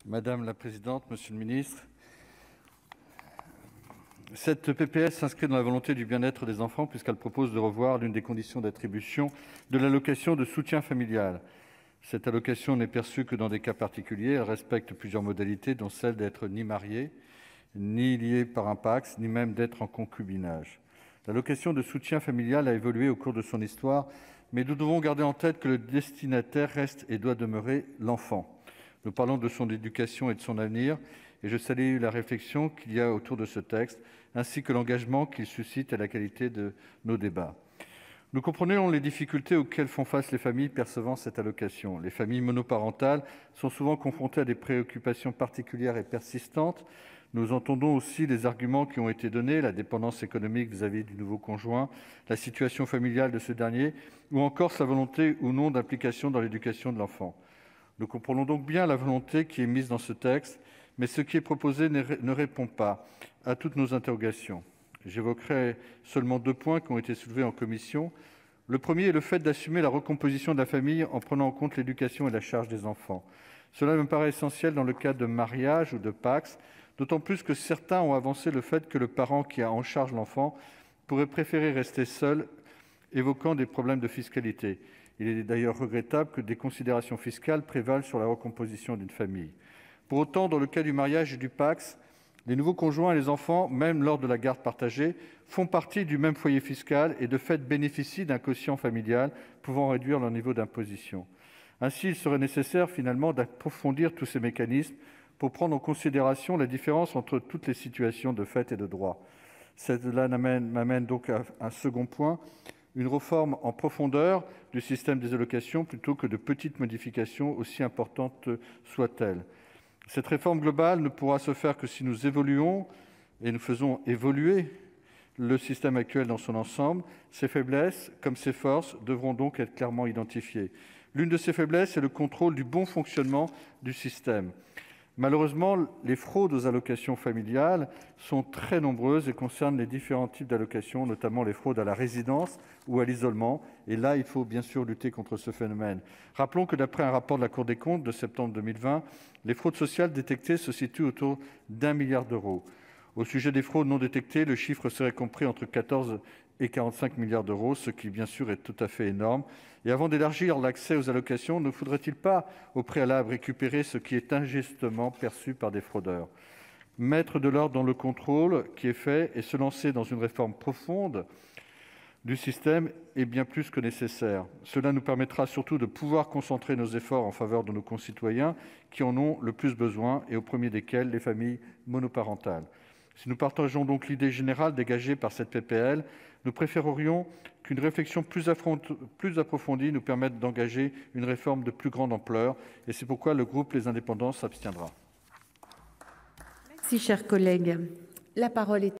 Madame la présidente, monsieur le ministre, cette PPS s'inscrit dans la volonté du bien-être des enfants puisqu'elle propose de revoir l'une des conditions d'attribution de l'allocation de soutien familial. Cette allocation n'est perçue que dans des cas particuliers. Elle respecte plusieurs modalités, dont celle d'être ni marié, ni lié par un PACS, ni même d'être en concubinage. L'allocation de soutien familial a évolué au cours de son histoire, mais nous devons garder en tête que le destinataire reste et doit demeurer l'enfant. Nous parlons de son éducation et de son avenir, et je salue la réflexion qu'il y a autour de ce texte, ainsi que l'engagement qu'il suscite et la qualité de nos débats. Nous comprenons les difficultés auxquelles font face les familles percevant cette allocation. Les familles monoparentales sont souvent confrontées à des préoccupations particulières et persistantes. Nous entendons aussi les arguments qui ont été donnés, la dépendance économique vis-à-vis du nouveau conjoint, la situation familiale de ce dernier, ou encore sa volonté ou non d'implication dans l'éducation de l'enfant. Nous comprenons donc bien la volonté qui est mise dans ce texte, mais ce qui est proposé ne répond pas à toutes nos interrogations. J'évoquerai seulement 2 points qui ont été soulevés en commission. Le premier est le fait d'assumer la recomposition de la famille en prenant en compte l'éducation et la charge des enfants. Cela me paraît essentiel dans le cas de mariage ou de PACS, d'autant plus que certains ont avancé le fait que le parent qui a en charge l'enfant pourrait préférer rester seul, évoquant des problèmes de fiscalité. Il est d'ailleurs regrettable que des considérations fiscales prévalent sur la recomposition d'une famille. Pour autant, dans le cas du mariage et du PACS, les nouveaux conjoints et les enfants, même lors de la garde partagée, font partie du même foyer fiscal et de fait bénéficient d'un quotient familial pouvant réduire leur niveau d'imposition. Ainsi, il serait nécessaire finalement d'approfondir tous ces mécanismes pour prendre en considération la différence entre toutes les situations de fait et de droit. Cela m'amène donc à un second point, une réforme en profondeur du système des allocations plutôt que de petites modifications, aussi importantes soient-elles. Cette réforme globale ne pourra se faire que si nous évoluons et nous faisons évoluer le système actuel dans son ensemble. Ses faiblesses comme ses forces devront donc être clairement identifiées. L'une de ces faiblesses est le contrôle du bon fonctionnement du système. Malheureusement, les fraudes aux allocations familiales sont très nombreuses et concernent les différents types d'allocations, notamment les fraudes à la résidence ou à l'isolement. Et là, il faut bien sûr lutter contre ce phénomène. Rappelons que d'après un rapport de la Cour des comptes de septembre 2020, les fraudes sociales détectées se situent autour d'1 milliard d'euros. Au sujet des fraudes non détectées, le chiffre serait compris entre 14 et 45 milliards d'euros, ce qui bien sûr est tout à fait énorme. Et avant d'élargir l'accès aux allocations, ne faudrait-il pas au préalable récupérer ce qui est injustement perçu par des fraudeurs, mettre de l'ordre dans le contrôle qui est fait et se lancer dans une réforme profonde du système est bien plus que nécessaire. Cela nous permettra surtout de pouvoir concentrer nos efforts en faveur de nos concitoyens qui en ont le plus besoin, et au premier desquels les familles monoparentales. Si nous partageons donc l'idée générale dégagée par cette PPL, nous préférerions qu'une réflexion plus approfondie nous permette d'engager une réforme de plus grande ampleur, et c'est pourquoi le groupe Les Indépendants s'abstiendra. Merci, cher collègue. La parole est